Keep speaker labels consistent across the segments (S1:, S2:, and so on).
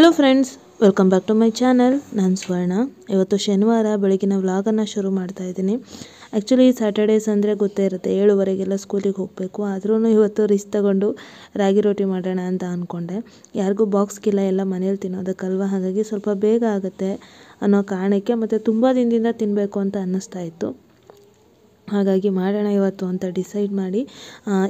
S1: Hello friends, welcome back to my channel. ನಾನು ಸ್ವರ್ಣ. ಇವತ್ತು ಶನಿವಾರ ಬೆಳಗಿನ ವ್ಲಾಗನ್ನು ಶುರು ಮಾಡ್ತಾ ಇದ್ದೀನಿ. ಆ್ಯಕ್ಚುಲಿ ಸ್ಯಾಟರ್ಡೇಸ್ ಅಂದರೆ ಗೊತ್ತೇ ಇರುತ್ತೆ, 7:15 ಸ್ಕೂಲಿಗೆ ಹೋಗಬೇಕು. ಆದ್ರೂ ಇವತ್ತು ರಿಸ್ಕ್ ತಗೊಂಡು ರಾಗಿ ರೊಟ್ಟಿ ಮಾಡೋಣ ಅಂತ ಅಂದ್ಕೊಂಡೆ. ಯಾರಿಗೂ ಬಾಕ್ಸ್ಗಿಲ್ಲ, ಎಲ್ಲ ಮನೇಲಿ ತಿನ್ನೋದಕ್ಕಲ್ವ, ಹಾಗಾಗಿ ಸ್ವಲ್ಪ ಬೇಗ ಆಗುತ್ತೆ ಅನ್ನೋ ಕಾರಣಕ್ಕೆ, ಮತ್ತು ತುಂಬ ದಿನದಿಂದ ತಿನ್ನಬೇಕು ಅಂತ ಅನ್ನಿಸ್ತಾ ಇತ್ತು. ಹಾಗಾಗಿ ಮಾಡೋಣ ಇವತ್ತು ಅಂತ ಡಿಸೈಡ್ ಮಾಡಿ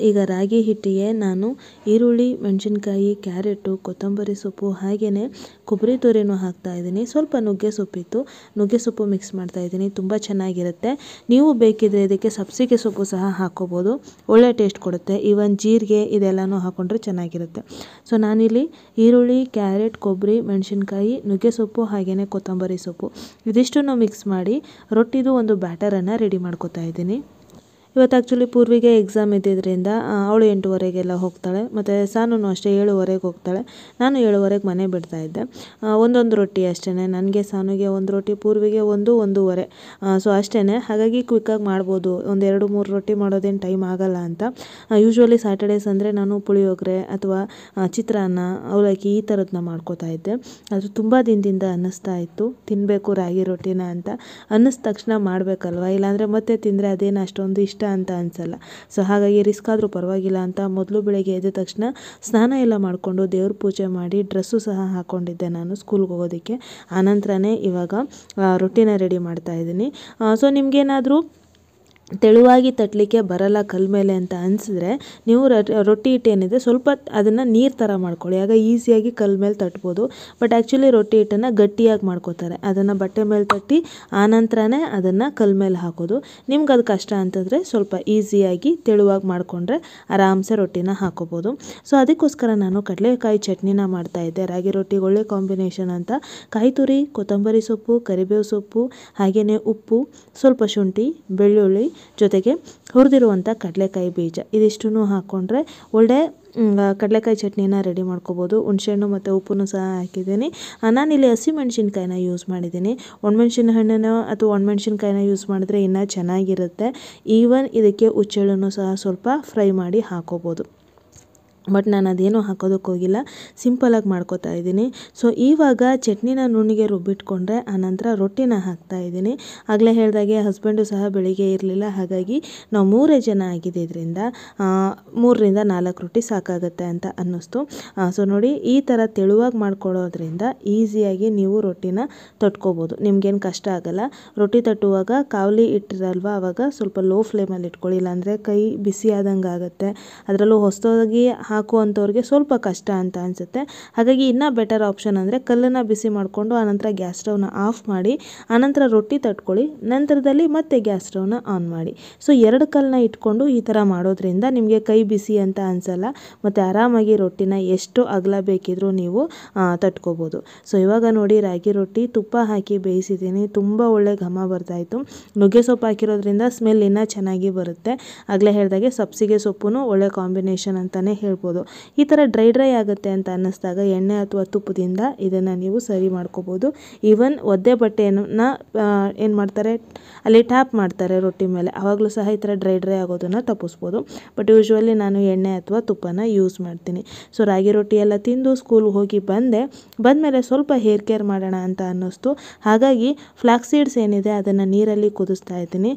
S1: ಈಗ ರಾಗಿ ಹಿಟ್ಟಿಗೆ ನಾನು ಈರುಳ್ಳಿ, ಮೆಣಸಿನ್ಕಾಯಿ, ಕ್ಯಾರೆಟು, ಕೊತ್ತಂಬರಿ ಸೊಪ್ಪು, ಹಾಗೆಯೇ ಕೊಬ್ಬರಿ ತುರಿನೂ ಹಾಕ್ತಾಯಿದ್ದೀನಿ. ಸ್ವಲ್ಪ ನುಗ್ಗೆ ಸೊಪ್ಪಿತ್ತು, ನುಗ್ಗೆ ಸೊಪ್ಪು ಮಿಕ್ಸ್ ಮಾಡ್ತಾಯಿದ್ದೀನಿ. ತುಂಬ ಚೆನ್ನಾಗಿರುತ್ತೆ. ನೀವು ಬೇಕಿದ್ರೆ ಇದಕ್ಕೆ ಸಬ್ಸಿಗೆ ಸೊಪ್ಪು ಸಹ ಹಾಕ್ಕೋಬೋದು, ಒಳ್ಳೆ ಟೇಸ್ಟ್ ಕೊಡುತ್ತೆ. ಈವನ್ ಜೀರಿಗೆ ಇದೆಲ್ಲನೂ ಹಾಕ್ಕೊಂಡ್ರೆ ಚೆನ್ನಾಗಿರುತ್ತೆ. ಸೊ ನಾನಿಲ್ಲಿ ಈರುಳ್ಳಿ, ಕ್ಯಾರೆಟ್, ಕೊಬ್ಬರಿ, ಮೆಣಸಿನ್ಕಾಯಿ, ನುಗ್ಗೆ ಸೊಪ್ಪು, ಹಾಗೆಯೇ ಕೊತ್ತಂಬರಿ ಸೊಪ್ಪು ಇದಿಷ್ಟನ್ನು ಮಿಕ್ಸ್ ಮಾಡಿ ರೊಟ್ಟಿದು ಒಂದು ಬ್ಯಾಟರನ್ನು ರೆಡಿ ಮಾಡ್ಕೊತಾ ಇದ್ದೀನಿ. ಇವತ್ತು ಆ್ಯಕ್ಚುಲಿ ಪೂರ್ವಿಗೆ ಎಕ್ಸಾಮ್ ಇದ್ದಿದ್ದರಿಂದ ಅವಳು 8:15 ಹೋಗ್ತಾಳೆ, ಮತ್ತು ಸಾನೂ ಅಷ್ಟೇ 7:15 ಹೋಗ್ತಾಳೆ. ನಾನು 7:15 ಮನೆ ಬಿಡ್ತಾ ಇದ್ದೆ. ಒಂದೊಂದು ರೊಟ್ಟಿ ಅಷ್ಟೇ, ನನಗೆ ಸಾನುಗೆ ಒಂದು ರೊಟ್ಟಿ, ಪೂರ್ವಿಗೆ 1-1:30. ಸೊ ಅಷ್ಟೇ. ಹಾಗಾಗಿ ಕ್ವಿಕ್ಕಾಗಿ ಮಾಡ್ಬೋದು, ಒಂದು 2-3 ರೊಟ್ಟಿ ಮಾಡೋದೇನು ಟೈಮ್ ಆಗಲ್ಲ ಅಂತ. ಯೂಶ್ವಲಿ ಸ್ಯಾಟರ್ಡೇಸ್ ಅಂದರೆ ನಾನು ಪುಳಿಯೋಗರೆ ಅಥವಾ ಚಿತ್ರಾನ್ನ, ಅವಲಕ್ಕಿ ಈ ಥರದನ್ನ ಮಾಡ್ಕೋತಾ ಇದ್ದೆ. ಅದು ತುಂಬ ದಿನದಿಂದ ಅನ್ನಿಸ್ತಾ ಇತ್ತು ತಿನ್ನಬೇಕು ರಾಗಿ ರೊಟ್ಟಿನ ಅಂತ. ಅನ್ನಿಸ್ದ ತಕ್ಷಣ ಮಾಡಬೇಕಲ್ವ, ಇಲ್ಲಾಂದರೆ ಮತ್ತೆ ತಿಂದರೆ ಅದೇನು ಅಷ್ಟೊಂದು ಇಷ್ಟ ಅಂತ ಅನಿಸಲ್ಲ. ಸೊ ಹಾಗಾಗಿ ರಿಸ್ಕ್ ಆದರೂ ಪರವಾಗಿಲ್ಲ ಅಂತ ಮೊದಲು ಬೆಳಗ್ಗೆ ಎದ್ದ ತಕ್ಷಣ ಸ್ನಾನ ಎಲ್ಲ ಮಾಡಿಕೊಂಡು ದೇವ್ರ ಪೂಜೆ ಮಾಡಿ ಡ್ರೆಸ್ಸು ಸಹ ಹಾಕ್ಕೊಂಡಿದ್ದೆ ನಾನು ಸ್ಕೂಲ್ಗೆ ಹೋಗೋದಕ್ಕೆ. ಆನಂತರನೇ ಇವಾಗ ರೊಟ್ಟಿನ ರೆಡಿ ಮಾಡ್ತಾ ಇದ್ದೀನಿ. ಸೊ ನಿಮಗೇನಾದರೂ ತೆಳುವಾಗಿ ತಟ್ಟಲಿಕ್ಕೆ ಬರಲ್ಲ ಕಲ್ ಮೇಲೆ ಅಂತ ಅನಿಸಿದ್ರೆ, ನೀವು ರೊಟ್ಟಿ ಹಿಟ್ಟೇನಿದೆ ಸ್ವಲ್ಪ ಅದನ್ನು ನೀರು ಥರ ಮಾಡ್ಕೊಳ್ಳಿ, ಆಗ ಈಸಿಯಾಗಿ ಕಲ್ ಮೇಲೆ ತಟ್ಬೋದು. ಬಟ್ ಆ್ಯಕ್ಚುಲಿ ರೊಟ್ಟಿ ಹಿಟ್ಟನ್ನು ಗಟ್ಟಿಯಾಗಿ ಮಾಡ್ಕೋತಾರೆ, ಅದನ್ನು ಬಟ್ಟೆ ಮೇಲೆ ತಟ್ಟಿ ಆನಂತರನೇ ಅದನ್ನು ಕಲ್ ಮೇಲೆ ಹಾಕೋದು. ನಿಮ್ಗೆ ಅದು ಕಷ್ಟ ಅಂತಂದರೆ ಸ್ವಲ್ಪ ಈಸಿಯಾಗಿ ತೆಳುವಾಗಿ ಮಾಡಿಕೊಂಡ್ರೆ ಆರಾಮ್ಸೆ ರೊಟ್ಟಿನ ಹಾಕೋಬೋದು. ಸೊ ಅದಕ್ಕೋಸ್ಕರ ನಾನು ಕಡಲೆಕಾಯಿ ಚಟ್ನಿನ ಮಾಡ್ತಾಯಿದ್ದೆ. ರಾಗಿ ರೊಟ್ಟಿಗೆ ಒಳ್ಳೆ ಕಾಂಬಿನೇಷನ್ ಅಂತ ಕಾಯಿ ತುರಿ, ಕೊತ್ತಂಬರಿ ಸೊಪ್ಪು, ಕರಿಬೇವು ಸೊಪ್ಪು, ಹಾಗೆಯೇ ಉಪ್ಪು, ಸ್ವಲ್ಪ ಶುಂಠಿ, ಬೆಳ್ಳುಳ್ಳಿ, ಜೊತೆಗೆ ಹುರಿದಿರುವಂಥ ಕಡಲೆಕಾಯಿ ಬೀಜ ಇದಿಷ್ಟನ್ನು ಹಾಕ್ಕೊಂಡ್ರೆ ಒಳ್ಳೆ ಕಡಲೆಕಾಯಿ ಚಟ್ನಿನ ರೆಡಿ ಮಾಡ್ಕೋಬೋದು. ಹುಣಸೆಹಣ್ಣು ಮತ್ತು ಉಪ್ಪನ್ನು ಸಹ ಹಾಕಿದ್ದೀನಿ. ನಾನಿಲ್ಲಿ ಹಸಿಮೆಣ್ಸಿನ್ಕಾಯಿನ ಯೂಸ್ ಮಾಡಿದ್ದೀನಿ. ಒಣಮೆಣ್ಸಿನ ಹಣ್ಣನ್ನು ಅಥವಾ ಒಣಮೆಣ್ಸಿನ್ಕಾಯಿನ ಯೂಸ್ ಮಾಡಿದ್ರೆ ಇನ್ನೂ ಚೆನ್ನಾಗಿರುತ್ತೆ. ಈವನ್ ಇದಕ್ಕೆ ಹುಚ್ಚೆಳ್ಳನ್ನು ಸಹ ಸ್ವಲ್ಪ ಫ್ರೈ ಮಾಡಿ ಹಾಕೋಬೋದು. ಬಟ್ ನಾನು ಅದೇನೂ ಹಾಕೋದಕ್ಕೆ ಹೋಗಿಲ್ಲ, ಸಿಂಪಲಾಗಿ ಮಾಡ್ಕೋತಾ ಇದ್ದೀನಿ. ಸೊ ಇವಾಗ ಚಟ್ನಿನ ನುಣ್ಣಿಗೆ ರುಬ್ಬಿಟ್ಕೊಂಡ್ರೆ ಆನಂತರ ರೊಟ್ಟಿನ ಹಾಕ್ತಾಯಿದ್ದೀನಿ. ಆಗಲೇ ಹೇಳಿದಾಗೆ ಹಸ್ಬೆಂಡು ಸಹ ಬೆಳಿಗ್ಗೆ ಇರಲಿಲ್ಲ, ಹಾಗಾಗಿ ನಾವು 3 ಜನ ಆಗಿದ್ದರಿಂದ 3-4 ರೊಟ್ಟಿ ಸಾಕಾಗುತ್ತೆ ಅಂತ ಅನ್ನಿಸ್ತು. ಸೊ ನೋಡಿ, ಈ ಥರ ತೆಳುವಾಗಿ ಮಾಡ್ಕೊಳ್ಳೋದ್ರಿಂದ ಈಸಿಯಾಗಿ ನೀವು ರೊಟ್ಟಿನ ತಟ್ಕೋಬೋದು, ನಿಮ್ಗೇನು ಕಷ್ಟ ಆಗೋಲ್ಲ. ರೊಟ್ಟಿ ತಟ್ಟುವಾಗ ಕಾವಲಿ ಇಟ್ಟಿರಲ್ವ, ಆವಾಗ ಸ್ವಲ್ಪ ಲೋ ಫ್ಲೇಮಲ್ಲಿ ಇಟ್ಕೊಳ್ಳಿ, ಇಲ್ಲಾಂದರೆ ಕೈ ಬಿಸಿ ಆದಂಗೆ ಆಗುತ್ತೆ. ಅದರಲ್ಲೂ ಹೊಸದಾಗಿ ಹಾಕುವಂಥವ್ರಿಗೆ ಸ್ವಲ್ಪ ಕಷ್ಟ ಅಂತ ಅನಿಸುತ್ತೆ. ಹಾಗಾಗಿ ಇನ್ನೂ ಬೆಟರ್ ಆಪ್ಷನ್ ಅಂದರೆ ಕಲ್ಲನ್ನು ಬಿಸಿ ಮಾಡಿಕೊಂಡು ಆನಂತರ ಗ್ಯಾಸ್ ಸ್ಟವ್ನ ಆಫ್ ಮಾಡಿ ಆನಂತರ ರೊಟ್ಟಿ ತಟ್ಕೊಳ್ಳಿ, ನಂತರದಲ್ಲಿ ಮತ್ತೆ ಗ್ಯಾಸ್ ಸ್ಟವ್ನ ಆನ್ ಮಾಡಿ. ಸೊ 2 ಕಲ್ಲನ್ನ ಇಟ್ಕೊಂಡು ಈ ಥರ ಮಾಡೋದ್ರಿಂದ ನಿಮಗೆ ಕೈ ಬಿಸಿ ಅಂತ ಅನಿಸಲ್ಲ, ಮತ್ತು ಆರಾಮಾಗಿ ರೊಟ್ಟಿನ ಎಷ್ಟು ಅಗಲ ಬೇಕಿದ್ರೂ ನೀವು ತಟ್ಕೋಬೋದು. ಸೊ ಇವಾಗ ನೋಡಿ, ರಾಗಿ ರೊಟ್ಟಿ ತುಪ್ಪ ಹಾಕಿ ಬೇಯಿಸಿದ್ದೀನಿ, ತುಂಬ ಒಳ್ಳೆ ಘಮ ಬರ್ತಾಯಿತ್ತು. ನುಗ್ಗೆ ಸೊಪ್ಪು ಹಾಕಿರೋದ್ರಿಂದ ಸ್ಮೆಲ್ ಇನ್ನೂ ಚೆನ್ನಾಗಿ ಬರುತ್ತೆ. ಆಗಲೇ ಹೇಳಿದಾಗೆ ಸಬ್ಸಿಗೆ ಸೊಪ್ಪು ಒಳ್ಳೆ ಕಾಂಬಿನೇಷನ್ ಅಂತಲೇ ಹೇಳ್ಬೋದು. ಈ ಥರ ಡ್ರೈ ಆಗುತ್ತೆ ಅಂತ ಅನ್ನಿಸ್ದಾಗ ಎಣ್ಣೆ ಅಥವಾ ತುಪ್ಪದಿಂದ ಇದನ್ನು ನೀವು ಸರಿ ಮಾಡ್ಕೋಬೋದು. ಈವನ್ ಒದ್ದೆ ಬಟ್ಟೆಯನ್ನು ಏನು ಮಾಡ್ತಾರೆ, ಅಲ್ಲಿ ಟ್ಯಾಪ್ ಮಾಡ್ತಾರೆ ರೊಟ್ಟಿ ಮೇಲೆ, ಆವಾಗಲೂ ಸಹ ಈ ಥರ ಡ್ರೈ ಆಗೋದನ್ನು ತಪ್ಪಿಸ್ಬೋದು. ಬಟ್ ಯೂಶ್ವಲಿ ನಾನು ಎಣ್ಣೆ ಅಥವಾ ತುಪ್ಪನ ಯೂಸ್ ಮಾಡ್ತೀನಿ. ಸೊ ರಾಗಿ ರೊಟ್ಟಿ ಎಲ್ಲ ತಿಂದು ಸ್ಕೂಲ್ಗೆ ಹೋಗಿ ಬಂದಮೇಲೆ ಸ್ವಲ್ಪ ಹೇರ್ ಕೇರ್ ಮಾಡೋಣ ಅಂತ ಅನ್ನಿಸ್ತು. ಹಾಗಾಗಿ ಫ್ಲಾಕ್ಸ್ ಸೀಡ್ಸ್ ಏನಿದೆ ಅದನ್ನು ನೀರಲ್ಲಿ ಕುದಿಸ್ತಾ ಇದ್ದೀನಿ.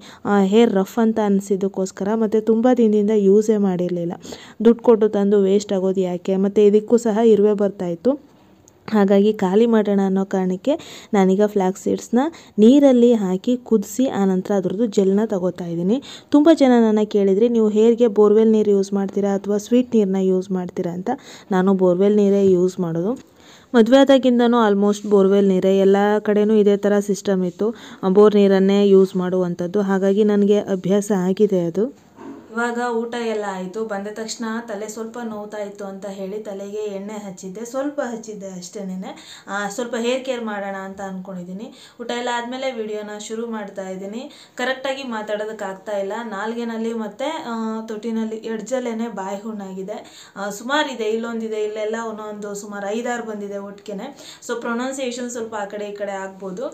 S1: ಹೇರ್ ರಫ್ ಅಂತ ಅನಿಸಿದ್ದಕ್ಕೋಸ್ಕರ, ಮತ್ತು ತುಂಬ ದಿನದಿಂದ ಯೂಸೇ ಮಾಡಿರಲಿಲ್ಲ. ದುಡ್ಡು ಕೊಟ್ಟು ತಂದು ವೇಸ್ಟ್ ಆಗೋದು ಯಾಕೆ, ಮತ್ತು ಇದಕ್ಕೂ ಸಹ ಇರುವೆ ಬರ್ತಾಯಿತ್ತು. ಹಾಗಾಗಿ ಖಾಲಿ ಮಾಡೋಣ ಅನ್ನೋ ಕಾರಣಕ್ಕೆ ನಾನೀಗ ಫ್ಲಾಕ್ಸ್ ಸೀಡ್ಸ್ನ ನೀರಲ್ಲಿ ಹಾಕಿ ಕುದಿಸಿ ಆನಂತರ ಅದರದ್ದು ಜೆಲ್ನ ತಗೋತಾ ಇದ್ದೀನಿ. ತುಂಬ ಜನ ನನ್ನ ಕೇಳಿದರೆ, ನೀವು ಹೇರ್ಗೆ ಬೋರ್ವೆಲ್ ನೀರು ಯೂಸ್ ಮಾಡ್ತೀರಾ ಅಥವಾ ಸ್ವೀಟ್ ನೀರನ್ನ ಯೂಸ್ ಮಾಡ್ತೀರಾ ಅಂತ. ನಾನು ಬೋರ್ವೆಲ್ ನೀರೇ ಯೂಸ್ ಮಾಡೋದು. ಮದುವೆ ಆದಾಗಿಂದನೂ ಆಲ್ಮೋಸ್ಟ್ ಬೋರ್ವೆಲ್ ನೀರೇ, ಎಲ್ಲ ಕಡೆನೂ ಇದೇ ಥರ ಸಿಸ್ಟಮ್ ಇತ್ತು, ಬೋರ್ ನೀರನ್ನೇ ಯೂಸ್ ಮಾಡುವಂಥದ್ದು. ಹಾಗಾಗಿ ನನಗೆ ಅಭ್ಯಾಸ ಆಗಿದೆ ಅದು. ಇವಾಗ ಊಟ ಎಲ್ಲ ಆಯಿತು. ಬಂದ ತಕ್ಷಣ ತಲೆ ಸ್ವಲ್ಪ ನೋವ್ತಾ ಇತ್ತು ಅಂತ ಹೇಳಿ ತಲೆಗೆ ಎಣ್ಣೆ ಹಚ್ಚಿದ್ದೆ, ಸ್ವಲ್ಪ ಹಚ್ಚಿದ್ದೆ ಅಷ್ಟೇನೆ. ಸ್ವಲ್ಪ ಹೇರ್ ಕೇರ್ ಮಾಡೋಣ ಅಂತ ಅಂದ್ಕೊಂಡಿದ್ದೀನಿ. ಊಟ ಎಲ್ಲ ಆದಮೇಲೆ ವಿಡಿಯೋನ ಶುರು ಮಾಡ್ತಾ ಇದ್ದೀನಿ. ಕರೆಕ್ಟಾಗಿ ಮಾತಾಡೋದಕ್ಕಾಗ್ತಾ ಇಲ್ಲ, ನಾಲ್ಗೆನಲ್ಲಿ ಮತ್ತು ತೊಟ್ಟಿನಲ್ಲಿ ಎಡ್ಜಲ್ಲೇ ಬಾಯಿ ಹುಣ್ಣಾಗಿದೆ. ಸುಮಾರಿದೆ, ಇಲ್ಲೊಂದಿದೆ, ಇಲ್ಲೆಲ್ಲ ಒಂದೊಂದು ಸುಮಾರು 5-6 ಬಂದಿದೆ ಒಟ್ಟಿಗೆ. ಸೊ ಪ್ರೊನೌನ್ಸಿಯೇಷನ್ ಸ್ವಲ್ಪ ಆ ಕಡೆ ಈ ಕಡೆ ಆಗ್ಬೋದು.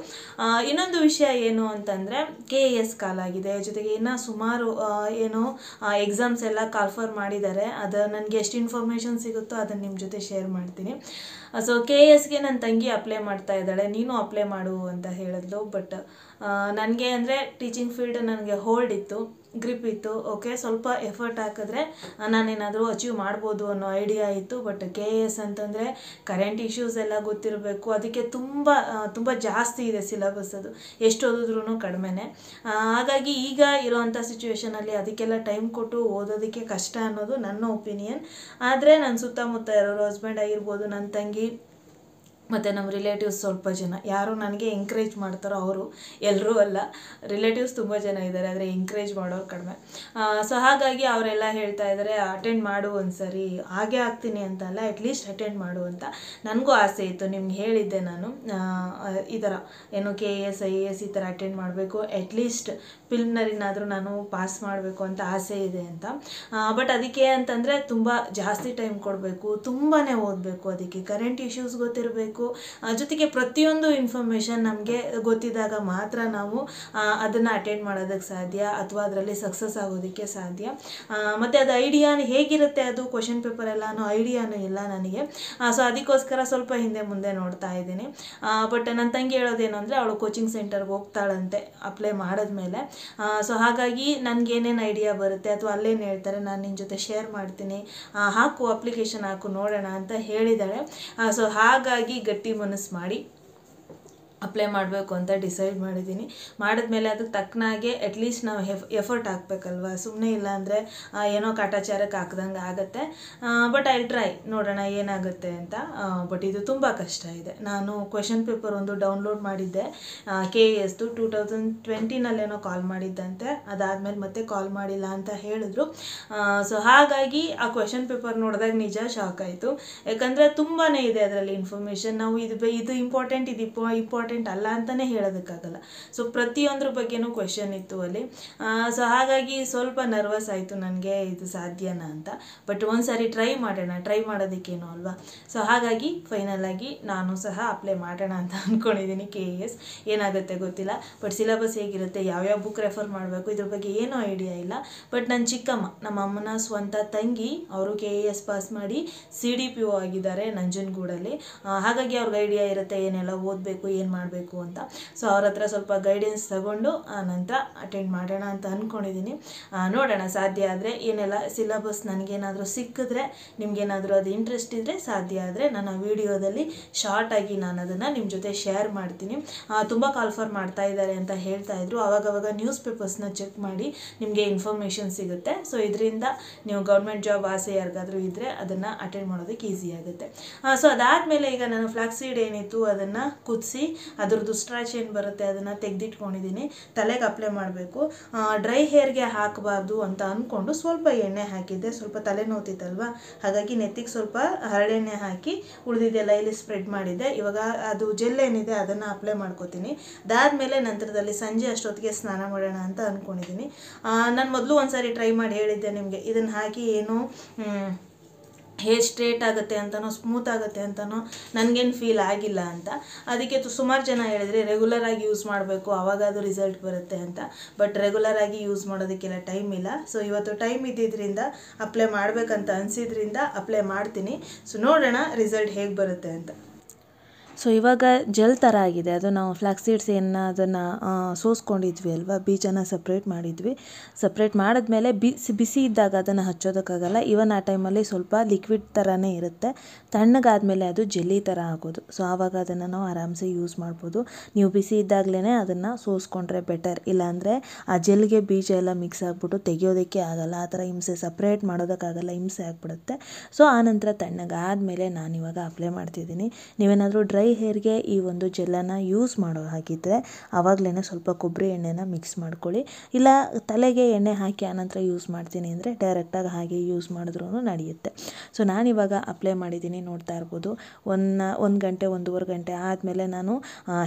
S1: ಇನ್ನೊಂದು ವಿಷಯ ಏನು ಅಂತಂದರೆ, KS ಕಾಲಾಗಿದೆ, ಜೊತೆಗೆ ಇನ್ನೂ ಸುಮಾರು ಎಕ್ಸಾಮ್ಸ್ ಎಲ್ಲ ಕಾಲ್ಫರ್ ಮಾಡಿದ್ದಾರೆ. ಅದು ನನಗೆ ಎಷ್ಟು ಇನ್ಫಾರ್ಮೇಷನ್ ಸಿಗುತ್ತೋ ಅದನ್ನು ನಿಮ್ಮ ಜೊತೆ ಶೇರ್ ಮಾಡ್ತೀನಿ. ಸೊ KSಗೆ ನನ್ನ ತಂಗಿ ಅಪ್ಲೈ ಮಾಡ್ತಾ ಇದ್ದಾಳೆ, ನೀನು ಅಪ್ಲೈ ಮಾಡು ಅಂತ ಹೇಳಿದ್ಲು. ಬಟ್ ನನಗೆ ಅಂದರೆ ಟೀಚಿಂಗ್ ಫೀಲ್ಡ್ ನನಗೆ ಹೋಲ್ಡ್ ಇತ್ತು, ಗ್ರಿಪ್ ಇತ್ತು. ಓಕೆ, ಸ್ವಲ್ಪ ಎಫರ್ಟ್ ಹಾಕಿದ್ರೆ ನಾನೇನಾದರೂ ಅಚೀವ್ ಮಾಡ್ಬೋದು ಅನ್ನೋ ಐಡಿಯಾ ಇತ್ತು. ಬಟ್ KS ಅಂತಂದರೆ ಕರೆಂಟ್ ಇಶ್ಯೂಸ್ ಎಲ್ಲ ಗೊತ್ತಿರಬೇಕು, ಅದಕ್ಕೆ ತುಂಬ ಜಾಸ್ತಿ ಇದೆ ಸಿಲೆಬಸ್. ಅದು ಎಷ್ಟು ಓದಿದ್ರೂ ಕಡಿಮೆನೇ. ಹಾಗಾಗಿ ಈಗ ಇರೋವಂಥ ಸಿಚುವೇಷನಲ್ಲಿ ಅದಕ್ಕೆಲ್ಲ ಟೈಮ್ ಕೊಟ್ಟು ಓದೋದಕ್ಕೆ ಕಷ್ಟ ಅನ್ನೋದು ನನ್ನ ಒಪಿನಿಯನ್. ಆದರೆ ನನ್ನ ಸುತ್ತಮುತ್ತ ಇರೋರು, ಹಸ್ಬೆಂಡ್ ಆಗಿರ್ಬೋದು, ನನ್ನ ತಂಗಿ ಮತ್ತು ನಮ್ಮ ರಿಲೇಟಿವ್ಸ್ ಸ್ವಲ್ಪ ಜನ ಯಾರು ನನಗೆ ಎಂಕರೇಜ್ ಮಾಡ್ತಾರೋ ಅವರು, ಎಲ್ಲರೂ ಅಲ್ಲ, ರಿಲೇಟಿವ್ಸ್ ತುಂಬ ಜನ ಇದ್ದಾರೆ, ಆದರೆ ಎಂಕರೇಜ್ ಮಾಡೋರು ಕಡಿಮೆ. ಸೊ ಹಾಗಾಗಿ ಅವರೆಲ್ಲ ಹೇಳ್ತಾ ಇದ್ದಾರೆ ಅಟೆಂಡ್ ಮಾಡು ಒಂದ್ಸರಿ, ಹಾಗೆ ಆಗ್ತೀನಿ ಅಂತ ಅಲ್ಲ, ಅಟ್ಲೀಸ್ಟ್ ಅಟೆಂಡ್ ಮಾಡು ಅಂತ. ನನಗೂ ಆಸೆ ಇತ್ತು, ನಿಮ್ಗೆ ಹೇಳಿದ್ದೆ ನಾನು ಈ ಥರ ಏನು KS IAS ಈ ಥರ ಅಟೆಂಡ್ ಮಾಡಬೇಕು, ಅಟ್ಲೀಸ್ಟ್ ಪ್ರಿಲಿಮಿನರಿನಾದರೂ ನಾನು ಪಾಸ್ ಮಾಡಬೇಕು ಅಂತ ಆಸೆ ಇದೆ ಅಂತ. ಬಟ್ ಅದಕ್ಕೆ ಅಂತಂದರೆ ತುಂಬ ಜಾಸ್ತಿ ಟೈಮ್ ಕೊಡಬೇಕು, ತುಂಬಾ ಓದಬೇಕು, ಅದಕ್ಕೆ ಕರೆಂಟ್ ಇಶ್ಯೂಸ್ ಗೊತ್ತಿರಬೇಕು, ಜೊತೆಗೆ ಪ್ರತಿಯೊಂದು ಇನ್ಫಾರ್ಮೇಷನ್ ನಮಗೆ ಗೊತ್ತಿದ್ದಾಗ ಮಾತ್ರ ನಾವು ಅದನ್ನು ಅಟೆಂಡ್ ಮಾಡೋದಕ್ಕೆ ಸಾಧ್ಯ, ಅಥವಾ ಅದರಲ್ಲಿ ಸಕ್ಸಸ್ ಆಗೋದಕ್ಕೆ ಸಾಧ್ಯ. ಮತ್ತು ಅದು ಐಡಿಯಾ ಹೇಗಿರುತ್ತೆ, ಅದು ಕ್ವಶನ್ ಪೇಪರ್ ಎಲ್ಲ ಅನ್ನೋ ಐಡಿಯಾನೂ ಇಲ್ಲ ನನಗೆ. ಸೊ ಅದಕ್ಕೋಸ್ಕರ ಸ್ವಲ್ಪ ಹಿಂದೆ ಮುಂದೆ ನೋಡ್ತಾ ಇದ್ದೀನಿ. ಬಟ್ ನನ್ನ ತಂಗಿ ಹೇಳೋದೇನು ಅಂದರೆ ಅವಳು ಕೋಚಿಂಗ್ ಸೆಂಟರ್ಗೆ ಹೋಗ್ತಾಳಂತೆ ಅಪ್ಲೈ ಮಾಡಿದ್ಮೇಲೆ. ಸೊ ಹಾಗಾಗಿ ನನಗೇನೇನು ಐಡಿಯಾ ಬರುತ್ತೆ ಅಥವಾ ಅಲ್ಲೇನು ಹೇಳ್ತಾರೆ ನಾನು ನಿನ್ನ ಜೊತೆ ಶೇರ್ ಮಾಡ್ತೀನಿ, ಹಾಕು ಅಪ್ಲಿಕೇಶನ್ ಹಾಕು ನೋಡೋಣ ಅಂತ ಹೇಳಿದ್ದಾಳೆ. ಸೊ ಹಾಗಾಗಿ ಗಟ್ಟಿ ಮನಸ್ಸು ಮಾಡಿ ಅಪ್ಲೈ ಮಾಡಬೇಕು ಅಂತ ಡಿಸೈಡ್ ಮಾಡಿದ್ದೀನಿ. ಮಾಡಿದ್ಮೇಲೆ ಅದಕ್ಕೆ ತಕ್ಕನಾಗೆ ಅಟ್ಲೀಸ್ಟ್ ನಾವು ಎಫರ್ಟ್ ಹಾಕ್ಬೇಕಲ್ವ, ಸುಮ್ಮನೆ ಇಲ್ಲ ಅಂದರೆ ಏನೋ ಕಾಟಾಚಾರಕ್ಕೆ ಹಾಕ್ದಂಗೆ ಆಗುತ್ತೆ. ಬಟ್ ಐ ಟ್ರೈ, ನೋಡೋಣ ಏನಾಗುತ್ತೆ ಅಂತ. ಬಟ್ ಇದು ತುಂಬ ಕಷ್ಟ ಇದೆ. ನಾನು ಕ್ವೆಶನ್ ಪೇಪರ್ ಒಂದು ಡೌನ್ಲೋಡ್ ಮಾಡಿದ್ದೆ KSದು, 2020ನಲ್ಲೇನೋ ಕಾಲ್ ಮಾಡಿದ್ದಂತೆ, ಅದಾದಮೇಲೆ ಮತ್ತೆ ಕಾಲ್ ಮಾಡಿಲ್ಲ ಅಂತ ಹೇಳಿದ್ರು. ಸೊ ಹಾಗಾಗಿ ಆ ಕ್ವೆಶನ್ ಪೇಪರ್ ನೋಡಿದಾಗ ನಿಜ ಶಾಕ್ ಆಯಿತು. ಯಾಕಂದರೆ ತುಂಬಾ ಇದೆ ಅದರಲ್ಲಿ ಇನ್ಫಾರ್ಮೇಷನ್. ನಾವು ಇದು ಇಂಪಾರ್ಟೆಂಟ್, ಇದು ಇಂಪಾರ್ಟೆಂಟ್ ಅಲ್ಲ ಅಂತಲೇ ಹೇಳೋದಕ್ಕಾಗಲ್ಲ. ಸೊ ಪ್ರತಿಯೊಂದ್ರ ಬಗ್ಗೆನೂ ಕ್ವೆಶನ್ ಇತ್ತು ಅಲ್ಲಿ. ಸೊ ಹಾಗಾಗಿ ಸ್ವಲ್ಪ ನರ್ವಸ್ ಆಯಿತು ನನಗೆ, ಇದು ಸಾಧ್ಯನಾ ಅಂತ. ಬಟ್ ಒಂದ್ಸರಿ ಟ್ರೈ ಮಾಡೋಣ, ಟ್ರೈ ಮಾಡೋದಕ್ಕೇನು ಅಲ್ವಾ. ಸೊ ಹಾಗಾಗಿ ಫೈನಲ್ ಆಗಿ ನಾನು ಸಹ ಅಪ್ಲೈ ಮಾಡೋಣ ಅಂತ ಅಂದ್ಕೊಂಡಿದ್ದೀನಿ KS. ಏನಾಗುತ್ತೆ ಗೊತ್ತಿಲ್ಲ, ಬಟ್ ಸಿಲೆಬಸ್ ಹೇಗಿರುತ್ತೆ, ಯಾವ್ಯಾವ ಬುಕ್ ರೆಫರ್ ಮಾಡಬೇಕು, ಇದ್ರ ಬಗ್ಗೆ ಏನೂ ಐಡಿಯಾ ಇಲ್ಲ. ಬಟ್ ನನ್ನ ಚಿಕ್ಕಮ್ಮ, ನಮ್ಮ ಅಮ್ಮನ ಸ್ವಂತ ತಂಗಿ, ಅವರು KS ಪಾಸ್ ಮಾಡಿ CDPO ಆಗಿದ್ದಾರೆ ನಂಜನಗೂಡಲ್ಲಿ. ಹಾಗಾಗಿ ಅವ್ರಿಗೆ ಐಡಿಯಾ ಇರುತ್ತೆ ಏನೆಲ್ಲ ಓದಬೇಕು, ಏನು ಮಾಡಬೇಕು ಅಂತ. ಸೊ ಅವ್ರ ಹತ್ರ ಸ್ವಲ್ಪ ಗೈಡೆನ್ಸ್ ತಗೊಂಡು ನಂತರ ಅಟೆಂಡ್ ಮಾಡೋಣ ಅಂತ ಅಂದ್ಕೊಂಡಿದ್ದೀನಿ. ನೋಡೋಣ, ಸಾಧ್ಯ ಆದರೆ ಏನೆಲ್ಲ ಸಿಲೆಬಸ್ ನನಗೇನಾದರೂ ಸಿಕ್ಕಿದ್ರೆ, ನಿಮಗೇನಾದರೂ ಅದು ಇಂಟ್ರೆಸ್ಟ್ ಇದ್ದರೆ, ಸಾಧ್ಯ ಆದರೆ ನಾನು ಆ ವಿಡಿಯೋದಲ್ಲಿ ಶಾರ್ಟಾಗಿ ನಾನು ಅದನ್ನು ನಿಮ್ಮ ಜೊತೆ ಶೇರ್ ಮಾಡ್ತೀನಿ. ತುಂಬ ಕಾಲ್ಫರ್ ಮಾಡ್ತಾ ಇದ್ದಾರೆ ಅಂತ ಹೇಳ್ತಾ ಇದ್ರು. ಆವಾಗವಾಗ ನ್ಯೂಸ್ ಪೇಪರ್ಸ್ನ ಚೆಕ್ ಮಾಡಿ ನಿಮಗೆ ಇನ್ಫಾರ್ಮೇಷನ್ ಸಿಗುತ್ತೆ. ಸೊ ಇದರಿಂದ ನೀವು ಗೌರ್ಮೆಂಟ್ ಜಾಬ್ ಆಸೆ ಯಾರಿಗಾದರೂ ಇದ್ದರೆ ಅದನ್ನು ಅಟೆಂಡ್ ಮಾಡೋದಕ್ಕೆ ಈಸಿ ಆಗುತ್ತೆ. ಸೊ ಅದಾದಮೇಲೆ ಈಗ ನಾನು ಫ್ಲಾಕ್ಸ್ ಸೀಡ್ ಏನಿತ್ತು ಅದನ್ನು ಕುದಿಸಿ ಅದ್ರದ್ದು ಸ್ಟ್ರಾಚ್ ಏನು ಬರುತ್ತೆ ಅದನ್ನು ತೆಗೆದಿಟ್ಕೊಂಡಿದ್ದೀನಿ. ತಲೆಗೆ ಅಪ್ಲೈ ಮಾಡಬೇಕು. ಡ್ರೈ ಹೇರ್ಗೆ ಹಾಕಬಾರ್ದು ಅಂತ ಅಂದ್ಕೊಂಡು ಸ್ವಲ್ಪ ಎಣ್ಣೆ ಹಾಕಿದ್ದೆ. ಸ್ವಲ್ಪ ತಲೆ ನೋತಿತ್ತಲ್ವ, ಹಾಗಾಗಿ ನೆತ್ತಿಗೆ ಸ್ವಲ್ಪ ಹರಳೆಣ್ಣೆ ಹಾಕಿ ಉಳಿದಿದ್ದೆಲ್ಲ ಇಲ್ಲಿ ಸ್ಪ್ರೆಡ್ ಮಾಡಿದ್ದೆ. ಇವಾಗ ಅದು ಜೆಲ್ ಏನಿದೆ ಅದನ್ನು ಅಪ್ಲೈ ಮಾಡ್ಕೋತೀನಿ. ಅದಾದಮೇಲೆ ನಂತರದಲ್ಲಿ ಸಂಜೆ ಅಷ್ಟೊತ್ತಿಗೆ ಸ್ನಾನ ಮಾಡೋಣ ಅಂತ ಅಂದ್ಕೊಂಡಿದ್ದೀನಿ. ನಾನು ಮೊದಲು ಒಂದ್ಸರಿ ಟ್ರೈ ಮಾಡಿ ಹೇಳಿದ್ದೆ ನಿಮಗೆ, ಇದನ್ನು ಹಾಕಿ ಏನು ಹೇರ್ ಸ್ಟ್ರೇಟ್ ಆಗುತ್ತೆ ಅಂತನೋ ಸ್ಮೂತ್ ಆಗುತ್ತೆ ಅಂತನೋ ನನಗೇನು ಫೀಲ್ ಆಗಿಲ್ಲ ಅಂತ. ಅದಕ್ಕೆ ಸುಮಾರು ಜನ ಹೇಳಿದರೆ ರೆಗ್ಯುಲರಾಗಿ ಯೂಸ್ ಮಾಡಬೇಕು, ಆವಾಗ ಅದು ರಿಸಲ್ಟ್ ಬರುತ್ತೆ ಅಂತ. ಬಟ್ ರೆಗ್ಯುಲರಾಗಿ ಯೂಸ್ ಮಾಡೋದಕ್ಕೆಲ್ಲ ಟೈಮ್ ಇಲ್ಲ. ಸೊ ಇವತ್ತು ಟೈಮ್ ಇದ್ದಿದ್ದರಿಂದ ಅಪ್ಲೈ ಮಾಡಬೇಕಂತ ಅನಿಸಿದ್ರಿಂದ ಅಪ್ಲೈ ಮಾಡ್ತೀನಿ. ಸೊ ನೋಡೋಣ ರಿಸಲ್ಟ್ ಹೇಗೆ ಬರುತ್ತೆ ಅಂತ.
S2: ಸೊ ಇವಾಗ ಜೆಲ್ ಥರ ಆಗಿದೆ. ಅದು ನಾವು ಫ್ಲಾಕ್ಸ್ ಸೀಡ್ಸ್ ಏನು ಅದನ್ನು ಸೋಸ್ಕೊಂಡಿದ್ವಿ ಅಲ್ವಾ, ಬೀಜನ ಸಪ್ರೇಟ್ ಮಾಡಿದ್ವಿ. ಸಪ್ರೇಟ್ ಮಾಡಿದ್ಮೇಲೆ ಬಿಸಿ ಇದ್ದಾಗ ಅದನ್ನು ಹಚ್ಚೋದಕ್ಕಾಗಲ್ಲ. ಇವನ್ ಆ ಟೈಮಲ್ಲಿ ಸ್ವಲ್ಪ ಲಿಕ್ವಿಡ್ ಥರನೇ ಇರುತ್ತೆ. ತಣ್ಣಗಾದಮೇಲೆ ಅದು ಜೆಲ್ಲಿ ಥರ ಆಗೋದು. ಸೊ ಆವಾಗ ಅದನ್ನು ನಾವು ಆರಾಮ್ಸೆ ಯೂಸ್ ಮಾಡ್ಬೋದು. ನೀವು ಬಿಸಿ ಇದ್ದಾಗಲೇ ಅದನ್ನು ಸೋಸ್ಕೊಂಡ್ರೆ ಬೆಟರ್. ಇಲ್ಲಾಂದರೆ ಆ ಜೆಲ್ಗೆ ಬೀಜ ಎಲ್ಲ ಮಿಕ್ಸ್ ಆಗಿಬಿಟ್ಟು ತೆಗಿಯೋದಕ್ಕೆ ಆಗಲ್ಲ. ಆ ಥರ ಹಿಂಸೆ, ಸಪ್ರೇಟ್ ಮಾಡೋದಕ್ಕಾಗಲ್ಲ, ಹಿಂಸೆ ಆಗಿಬಿಡುತ್ತೆ. ಸೊ ಆನಂತರ ತಣ್ಣಗಾದಮೇಲೆ ನಾನಿವಾಗ ಅಪ್ಲೈ ಮಾಡ್ತಿದ್ದೀನಿ. ನೀವೇನಾದರೂ ಡ್ರೈ ಹೇರ್ಗೆ ಈ ಒಂದು ಜೆಲ್ಲನ್ನು ಯೂಸ್ ಮಾಡೋ ಹಾಗಿದ್ದರೆ ಆವಾಗಲೇ ಸ್ವಲ್ಪ ಕೊಬ್ಬರಿ ಎಣ್ಣೆನ ಮಿಕ್ಸ್ ಮಾಡ್ಕೊಳ್ಳಿ. ಇಲ್ಲ ತಲೆಗೆ ಎಣ್ಣೆ ಹಾಕಿ ಆನಂತರ ಯೂಸ್ ಮಾಡ್ತೀನಿ ಅಂದರೆ ಡೈರೆಕ್ಟಾಗಿ ಹಾಗೆ ಯೂಸ್ ಮಾಡಿದ್ರೂ ನಡೆಯುತ್ತೆ. ಸೊ ನಾನಿವಾಗ ಅಪ್ಲೈ ಮಾಡಿದ್ದೀನಿ, ನೋಡ್ತಾ ಇರ್ಬೋದು. ಒಂದು ಗಂಟೆ 1.5 ಗಂಟೆ ಆದಮೇಲೆ ನಾನು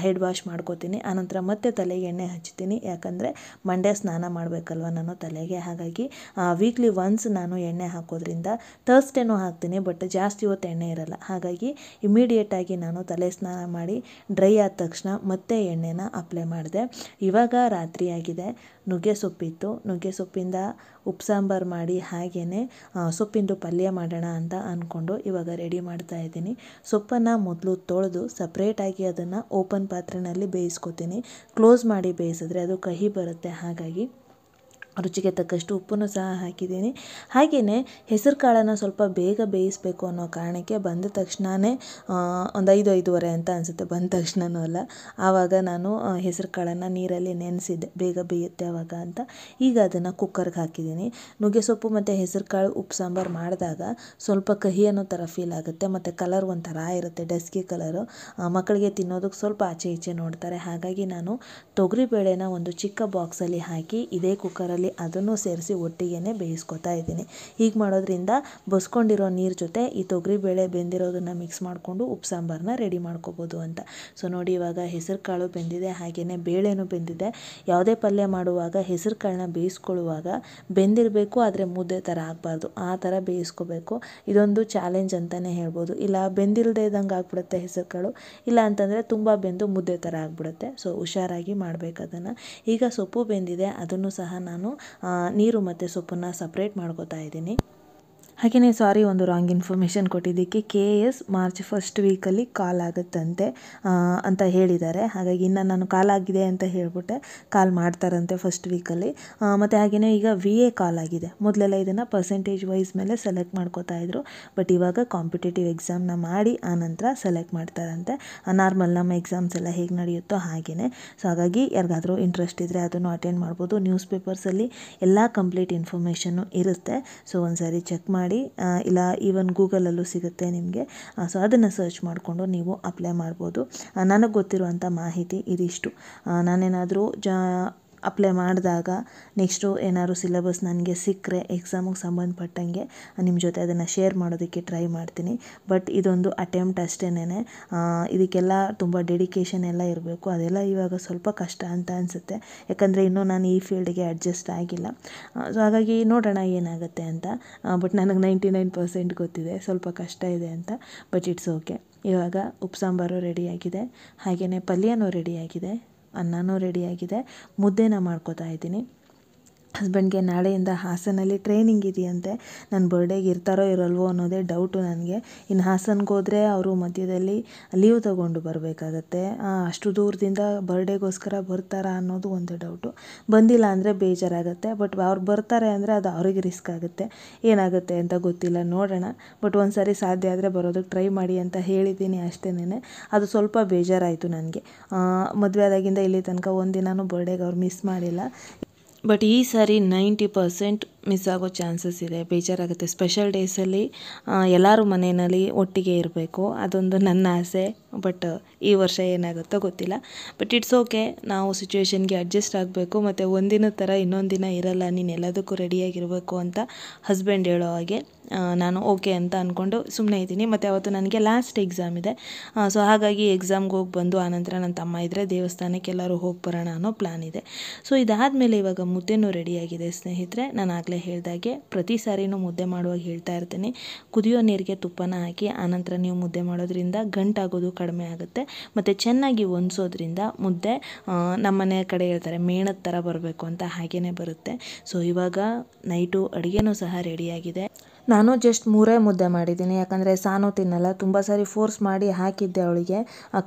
S2: ಹೆಡ್ ವಾಶ್ ಮಾಡ್ಕೋತೀನಿ. ಆನಂತರ ಮತ್ತೆ ತಲೆಗೆ ಎಣ್ಣೆ ಹಚ್ತೀನಿ. ಯಾಕಂದರೆ ಮಂಡ್ಯ ಸ್ನಾನ ಮಾಡಬೇಕಲ್ವ ನಾನು ತಲೆಗೆ. ಹಾಗಾಗಿ ವೀಕ್ಲಿ ಒನ್ಸ್ ನಾನು ಎಣ್ಣೆ ಹಾಕೋದ್ರಿಂದ ಥರ್ಸ್ಡೇನೂ ಹಾಕ್ತೀನಿ. ಬಟ್ ಜಾಸ್ತಿ ಹೊತ್ತು ಎಣ್ಣೆ ಇರಲ್ಲ. ಹಾಗಾಗಿ ಇಮಿಡಿಯೇಟಾಗಿ ನಾನು ತಲೆ ಸ್ನಾನ ಮಾಡಿ ಡ್ರೈ ಆದ ತಕ್ಷಣ ಮತ್ತೆ ಎಣ್ಣೆನ ಅಪ್ಲೈ ಮಾಡಿದೆ. ಇವಾಗ ರಾತ್ರಿ ಆಗಿದೆ. ನುಗ್ಗೆ ಸೊಪ್ಪಿತ್ತು, ನುಗ್ಗೆ ಸೊಪ್ಪಿಂದ ಉಪ್ಸಾಂಬಾರು ಮಾಡಿ ಹಾಗೆಯೇ ಸೊಪ್ಪಿಂದು ಪಲ್ಯ ಮಾಡೋಣ ಅಂತ ಅಂದ್ಕೊಂಡು ಇವಾಗ ರೆಡಿ ಮಾಡ್ತಾ ಇದ್ದೀನಿ. ಸೊಪ್ಪನ್ನು ಮೊದಲು ತೊಳೆದು ಸಪ್ರೇಟಾಗಿ ಅದನ್ನು ಓಪನ್ ಪಾತ್ರೆಯಲ್ಲಿ ಬೇಯಿಸ್ಕೊತೀನಿ. ಕ್ಲೋಸ್ ಮಾಡಿ ಬೇಯಿಸಿದ್ರೆ ಅದು ಕಹಿ ಬರುತ್ತೆ. ಹಾಗಾಗಿ ರುಚಿಗೆ ತಕ್ಕಷ್ಟು ಉಪ್ಪನ್ನು ಸಹ ಹಾಕಿದ್ದೀನಿ. ಹಾಗೆಯೇ ಹೆಸರು ಕಾಳನ್ನು ಸ್ವಲ್ಪ ಬೇಗ ಬೇಯಿಸಬೇಕು ಅನ್ನೋ ಕಾರಣಕ್ಕೆ ಬಂದ ತಕ್ಷಣವೇ ಒಂದು 5-5:30 ಅಂತ ಅನಿಸುತ್ತೆ, ಬಂದ ತಕ್ಷಣನೂ ಅಲ್ಲ, ಆವಾಗ ನಾನು ಹೆಸರು ಕಾಳನ್ನು ನೀರಲ್ಲಿ ನೆನೆಸಿದ್ದೆ, ಬೇಗ ಬೇಯುತ್ತೆ ಆವಾಗ ಅಂತ. ಈಗ ಅದನ್ನು ಕುಕ್ಕರ್ಗೆ ಹಾಕಿದ್ದೀನಿ. ನುಗ್ಗೆ ಸೊಪ್ಪು ಮತ್ತು ಹೆಸರು ಕಾಳು ಉಪ್ಪು ಸಾಂಬಾರು ಮಾಡಿದಾಗ ಸ್ವಲ್ಪ ಕಹಿ ಅನ್ನೋ ಥರ ಫೀಲ್ ಆಗುತ್ತೆ ಮತ್ತು ಕಲರ್ ಒಂಥರ ಇರುತ್ತೆ, ಡಸ್ಕಿ ಕಲರು. ಮಕ್ಕಳಿಗೆ ತಿನ್ನೋದಕ್ಕೆ ಸ್ವಲ್ಪ ಆಚೆ ಈಚೆ ನೋಡ್ತಾರೆ. ಹಾಗಾಗಿ ನಾನು ತೊಗರಿಬೇಳೆನ ಒಂದು ಚಿಕ್ಕ ಬಾಕ್ಸಲ್ಲಿ ಹಾಕಿ ಇದೇ ಕುಕ್ಕರಲ್ಲಿ ಅದನ್ನು ಸೇರಿಸಿ ಒಟ್ಟಿಗೆ ಬೇಯಿಸ್ಕೊತಾ ಇದ್ದೀನಿ. ಹೀಗೆ ಮಾಡೋದ್ರಿಂದ ಬಸ್ಕೊಂಡಿರೋ ನೀರು ಜೊತೆ ಈ ತೊಗರಿಬೇಳೆ ಬೆಂದಿರೋದನ್ನು ಮಿಕ್ಸ್ ಮಾಡಿಕೊಂಡು ಉಪ್ಪು ಸಾಂಬಾರನ್ನ ರೆಡಿ ಮಾಡ್ಕೋಬೋದು ಅಂತ. ಸೊ ನೋಡಿ, ಇವಾಗ ಹೆಸರು ಕಾಳು ಬೆಂದಿದೆ, ಹಾಗೆಯೇ ಬೇಳೆನೂ ಬೆಂದಿದೆ. ಯಾವುದೇ ಪಲ್ಯ ಮಾಡುವಾಗ ಹೆಸರು ಕಾಳನ್ನ ಬೇಯಿಸ್ಕೊಳ್ಳುವಾಗ ಬೆಂದಿರಬೇಕು, ಆದರೆ ಮುದ್ದೆ ಥರ ಆಗಬಾರ್ದು, ಆ ಥರ ಬೇಯಿಸ್ಕೋಬೇಕು. ಇದೊಂದು ಚಾಲೆಂಜ್ ಅಂತಲೇ ಹೇಳ್ಬೋದು. ಇಲ್ಲ ಬೆಂದಿಲ್ಲದೆ ಇದ್ದಂಗೆ ಆಗ್ಬಿಡುತ್ತೆ ಹೆಸರು ಕಾಳು, ಇಲ್ಲ ಅಂತಂದರೆ ತುಂಬ ಬೆಂದು ಮುದ್ದೆ ಥರ ಆಗಿಬಿಡುತ್ತೆ. ಸೊ ಹುಷಾರಾಗಿ ಮಾಡಬೇಕು ಅದನ್ನು. ಈಗ ಸೊಪ್ಪು ಬೆಂದಿದೆ, ಅದನ್ನು ಸಹ ನಾನು ನೀರು ಮತ್ತು ಸೊಪ್ಪನ್ನು ಸಪ್ರೇಟ್ ಮಾಡ್ಕೋತಾ ಇದ್ದೀನಿ. ಹಾಗೆಯೇ ಸಾರಿ, ಒಂದು ರಾಂಗ್ ಇನ್ಫಾರ್ಮೇಷನ್ ಕೊಟ್ಟಿದ್ದಕ್ಕೆ. KS ಮಾರ್ಚ್ 1st ವೀಕಲ್ಲಿ ಕಾಲ್ ಆಗುತ್ತಂತೆ ಅಂತ ಹೇಳಿದ್ದಾರೆ. ಹಾಗಾಗಿ ಇನ್ನು ನಾನು ಕಾಲ್ ಆಗಿದೆ ಅಂತ ಹೇಳಿಬಿಟ್ಟೆ, ಕಾಲ್ ಮಾಡ್ತಾರಂತೆ 1st ವೀಕಲ್ಲಿ. ಮತ್ತು ಹಾಗೆಯೇ ಈಗ VA ಕಾಲ್ ಆಗಿದೆ. ಮೊದಲೆಲ್ಲ ಇದನ್ನು ಪರ್ಸೆಂಟೇಜ್ ವೈಸ್ ಮೇಲೆ ಸೆಲೆಕ್ಟ್ ಮಾಡ್ಕೋತಾ ಇದ್ರು, ಬಟ್ ಇವಾಗ ಕಾಂಪಿಟೇಟಿವ್ ಎಕ್ಸಾಮ್ನ ಮಾಡಿ ಆನಂತರ ಸೆಲೆಕ್ಟ್ ಮಾಡ್ತಾರಂತೆ. ನಾರ್ಮಲ್ ನಮ್ಮ ಎಕ್ಸಾಮ್ಸ್ ಎಲ್ಲ ಹೇಗೆ ನಡೆಯುತ್ತೋ ಹಾಗೆಯೇ. ಸೊ ಹಾಗಾಗಿ ಯಾರಿಗಾದರೂ ಇಂಟ್ರೆಸ್ಟ್ ಇದ್ದರೆ ಅದನ್ನು ಅಟೆಂಡ್ ಮಾಡ್ಬೋದು. ನ್ಯೂಸ್ ಪೇಪರ್ಸಲ್ಲಿ ಎಲ್ಲ ಕಂಪ್ಲೀಟ್ ಇನ್ಫಾರ್ಮೇಷನ್ನು ಇರುತ್ತೆ. ಸೊ ಒಂದ್ಸರಿ ಚೆಕ್ ಮಾಡಿ, ಇಲ್ಲ ಈವನ್ ಗೂಗಲಲ್ಲೂ ಸಿಗುತ್ತೆ ನಿಮಗೆ. ಸೊ ಅದನ್ನು ಸರ್ಚ್ ಮಾಡಿಕೊಂಡು ನೀವು ಅಪ್ಲೈ ಮಾಡ್ಬೋದು. ನನಗೆ ಗೊತ್ತಿರುವಂಥ ಮಾಹಿತಿ ಇದಿಷ್ಟು. ನಾನೇನಾದರೂ ಅಪ್ಲೈ ಮಾಡಿದಾಗ ನೆಕ್ಸ್ಟು ಏನಾದ್ರು ಸಿಲೆಬಸ್ ನನಗೆ ಸಿಕ್ಕರೆ ಎಕ್ಸಾಮಿಗೆ ಸಂಬಂಧಪಟ್ಟಂಗೆ ನಿಮ್ಮ ಜೊತೆ ಅದನ್ನು ಶೇರ್ ಮಾಡೋದಕ್ಕೆ ಟ್ರೈ ಮಾಡ್ತೀನಿ. ಬಟ್ ಇದೊಂದು ಅಟೆಂಪ್ಟ್ ಅಷ್ಟೇನೆ. ಇದಕ್ಕೆಲ್ಲ ತುಂಬ ಡೆಡಿಕೇಶನ್ ಎಲ್ಲ ಇರಬೇಕು. ಅದೆಲ್ಲ ಇವಾಗ ಸ್ವಲ್ಪ ಕಷ್ಟ ಅಂತ ಅನಿಸುತ್ತೆ, ಯಾಕಂದರೆ ಇನ್ನೂ ನಾನು ಈ ಫೀಲ್ಡ್ಗೆ ಅಡ್ಜಸ್ಟ್ ಆಗಿಲ್ಲ. ಸೊ ಹಾಗಾಗಿ ನೋಡೋಣ ಏನಾಗುತ್ತೆ ಅಂತ. ಬಟ್ ನನಗೆ 99% ಗೊತ್ತಿದೆ ಸ್ವಲ್ಪ ಕಷ್ಟ ಇದೆ ಅಂತ. But it's okay. ಇವಾಗ ಉಪ್ಪು ಸಾಂಬಾರು ರೆಡಿಯಾಗಿದೆ, ಹಾಗೆಯೇ ಪಲ್ಯನೂ ರೆಡಿಯಾಗಿದೆ, ಅನ್ನನೂ ರೆಡಿಯಾಗಿದೆ. ಮುದ್ದೆನ ಮಾಡ್ಕೋತಾ ಇದ್ದೀನಿ. ಹಸ್ಬೆಂಡ್ಗೆ ನಾಳೆಯಿಂದ ಹಾಸನಲ್ಲಿ ಟ್ರೈನಿಂಗ್ ಇದೆಯಂತೆ. ನನ್ನ ಬರ್ಡೇಗೆ ಇರ್ತಾರೋ ಇರಲ್ವೋ ಅನ್ನೋದೇ ಡೌಟು ನನಗೆ. ಇನ್ನು ಹಾಸನ್ಗೆ ಹೋದರೆ ಅವರು ಮಧ್ಯದಲ್ಲಿ ಲೀವ್ ತೊಗೊಂಡು ಬರಬೇಕಾಗತ್ತೆ. ಅಷ್ಟು ದೂರದಿಂದ ಬರ್ಡೇಗೋಸ್ಕರ ಬರ್ತಾರಾ ಅನ್ನೋದು ಒಂದು ಡೌಟು. ಬಂದಿಲ್ಲ ಅಂದರೆ ಬೇಜಾರಾಗುತ್ತೆ. ಬಟ್ ಅವ್ರು ಬರ್ತಾರೆ ಅಂದರೆ ಅದು ಅವ್ರಿಗೆ ರಿಸ್ಕ್ ಆಗುತ್ತೆ. ಏನಾಗುತ್ತೆ ಅಂತ ಗೊತ್ತಿಲ್ಲ, ನೋಡೋಣ. ಬಟ್ ಒಂದು ಸಾರಿ ಸಾಧ್ಯ ಆದರೆ ಬರೋದಕ್ಕೆ ಟ್ರೈ ಮಾಡಿ ಅಂತ ಹೇಳಿದ್ದೀನಿ ಅಷ್ಟೇನೆ. ಅದು ಸ್ವಲ್ಪ ಬೇಜಾರಾಯಿತು ನನಗೆ. ಮದುವೆ ಆದಾಗಿಂದ ಇಲ್ಲಿ ತನಕ ಒಂದಿನೂ ಬರ್ಡೇಗೆ ಅವ್ರು ಮಿಸ್ ಮಾಡಿಲ್ಲ. ಬಟ್ ಈ ಸಾರಿ 90% ಮಿಸ್ ಆಗೋ ಚಾನ್ಸಸ್ ಇದೆ. ಬೇಜಾರಾಗುತ್ತೆ. ಸ್ಪೆಷಲ್ ಡೇಸಲ್ಲಿ ಎಲ್ಲರೂ ಮನೆಯಲ್ಲಿ ಒಟ್ಟಿಗೆ ಇರಬೇಕು, ಅದೊಂದು ನನ್ನ ಆಸೆ. ಬಟ್ ಈ ವರ್ಷ ಏನಾಗುತ್ತೋ ಗೊತ್ತಿಲ್ಲ. ಬಟ್ ಇಟ್ಸ್ ಓಕೆ, ನಾವು ಸಿಚುವೇಶನ್ಗೆ ಅಡ್ಜಸ್ಟ್ ಆಗಬೇಕು. ಮತ್ತು ಒಂದಿನ ಥರ ಇನ್ನೊಂದು ದಿನ ಇರಲ್ಲ, ನೀನು ಎಲ್ಲದಕ್ಕೂ ರೆಡಿಯಾಗಿರಬೇಕು ಅಂತ ಹಸ್ಬೆಂಡ್ ಹೇಳೋ ಹಾಗೆ ನಾನು ಓಕೆ ಅಂತ ಅಂದ್ಕೊಂಡು ಸುಮ್ಮನೆ ಇದ್ದೀನಿ. ಮತ್ತು ಅವತ್ತು ನನಗೆ ಲಾಸ್ಟ್ ಎಕ್ಸಾಮ್ ಇದೆ. ಸೊ ಹಾಗಾಗಿ ಎಕ್ಸಾಮ್ಗೆ ಹೋಗಿ ಬಂದು ಆನಂತರ ನನ್ನ ತಮ್ಮ ಇದ್ದರೆ ದೇವಸ್ಥಾನಕ್ಕೆ ಎಲ್ಲರೂ ಹೋಗಿ ಬರೋಣ ಅನ್ನೋ ಪ್ಲ್ಯಾನ್ ಇದೆ. ಸೊ ಇದಾದಮೇಲೆ ಇವಾಗ ಮುದ್ದೆನೂ ರೆಡಿಯಾಗಿದೆ ಸ್ನೇಹಿತರೆ. ನಾನು ಆಗಲೇ ಹೇಳಿದಾಗೆ ಪ್ರತಿ ಸಾರಿನೂ ಮುದ್ದೆ ಮಾಡುವಾಗ ಹೇಳ್ತಾ ಇರ್ತೀನಿ, ಕುದಿಯೋ ನೀರಿಗೆ ತುಪ್ಪನ ಹಾಕಿ ಆನಂತರ ನೀವು ಮುದ್ದೆ ಮಾಡೋದ್ರಿಂದ ಗಂಟಾಗೋದು ಕಡಿಮೆ ಆಗುತ್ತೆ. ಮತ್ತು ಚೆನ್ನಾಗಿ ಹೊಂದಿಸೋದ್ರಿಂದ ಮುದ್ದೆ ನಮ್ಮನೆ ಕಡೆ ಹೇಳ್ತಾರೆ ಮೇಣದ ಥರ ಬರಬೇಕು ಅಂತ, ಹಾಗೇ ಬರುತ್ತೆ. ಸೊ ಇವಾಗ ನೈಟು ಅಡುಗೆನೂ ಸಹ ರೆಡಿಯಾಗಿದೆ. ನಾನು ಜಸ್ಟ್ 3 ಮುದ್ದೆ ಮಾಡಿದ್ದೀನಿ, ಯಾಕಂದರೆ ಸಾನು ತಿನ್ನಲ್ಲ. ತುಂಬ ಸಾರಿ ಫೋರ್ಸ್ ಮಾಡಿ ಹಾಕಿದ್ದೆ ಅವಳಿಗೆ,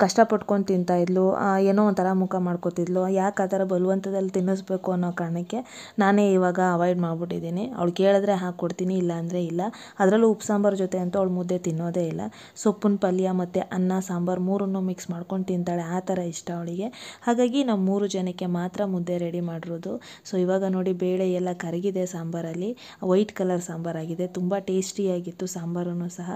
S2: ಕಷ್ಟಪಟ್ಕೊಂಡು ತಿಂತಾಯಿದ್ಲು, ಏನೋ ಒಂಥರ ಮುಖ ಮಾಡ್ಕೋತಿದ್ಲು. ಯಾಕೆ ಆ ಥರ ಬಲವಂತದಲ್ಲಿ ತಿನ್ನಿಸ್ಬೇಕು ಅನ್ನೋ ಕಾರಣಕ್ಕೆ ನಾನೇ ಇವಾಗ ಅವಾಯ್ಡ್ ಮಾಡಿಬಿಟ್ಟಿದ್ದೀನಿ. ಅವಳು ಕೇಳಿದ್ರೆ ಹಾಕ್ಕೊಡ್ತೀನಿ, ಇಲ್ಲ ಅಂದರೆ ಇಲ್ಲ. ಅದರಲ್ಲೂ ಉಪ್ಪು ಸಾಂಬಾರು ಜೊತೆ ಅಂತೂ ಅವಳು ಮುದ್ದೆ ತಿನ್ನೋದೇ ಇಲ್ಲ. ಸೊಪ್ಪಿನ ಪಲ್ಯ ಮತ್ತು ಅನ್ನ ಸಾಂಬಾರು 3 ಮಿಕ್ಸ್ ಮಾಡ್ಕೊಂಡು ತಿಂತಾಳೆ, ಆ ಥರ ಇಷ್ಟ ಅವಳಿಗೆ. ಹಾಗಾಗಿ ನಾವು 3 ಜನಕ್ಕೆ ಮಾತ್ರ ಮುದ್ದೆ ರೆಡಿ ಮಾಡಿರೋದು. ಸೊ ಇವಾಗ ನೋಡಿ, ಬೇಳೆ ಎಲ್ಲ ಕರಗಿದೆ ಸಾಂಬಾರಲ್ಲಿ, ವೈಟ್ ಕಲರ್ ಸಾಂಬಾರಾಗಿದೆ. ತುಂಬ ಟೇಸ್ಟಿಯಾಗಿತ್ತು ಸಾಂಬಾರೂ ಸಹ.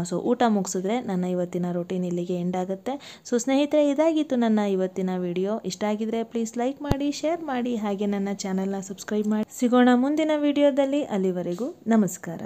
S2: ಸೊ ಊಟ ಮುಗಿಸಿದ್ರೆ ನನ್ನ ಇವತ್ತಿನ ರೂಟೀನ್ ಇಲ್ಲಿಗೆ ಎಂಡ್ ಆಗುತ್ತೆ. ಸೊ ಸ್ನೇಹಿತರೆ, ಇದಾಗಿತ್ತು ನನ್ನ ಇವತ್ತಿನ ವಿಡಿಯೋ. ಇಷ್ಟ ಆಗಿದ್ರೆ ಪ್ಲೀಸ್ ಲೈಕ್ ಮಾಡಿ, ಶೇರ್ ಮಾಡಿ, ಹಾಗೆ ನನ್ನ ಚಾನಲ್ನ ಸಬ್ಸ್ಕ್ರೈಬ್ ಮಾಡಿ. ಸಿಗೋಣ ಮುಂದಿನ ವಿಡಿಯೋದಲ್ಲಿ. ಅಲ್ಲಿವರೆಗೂ ನಮಸ್ಕಾರ.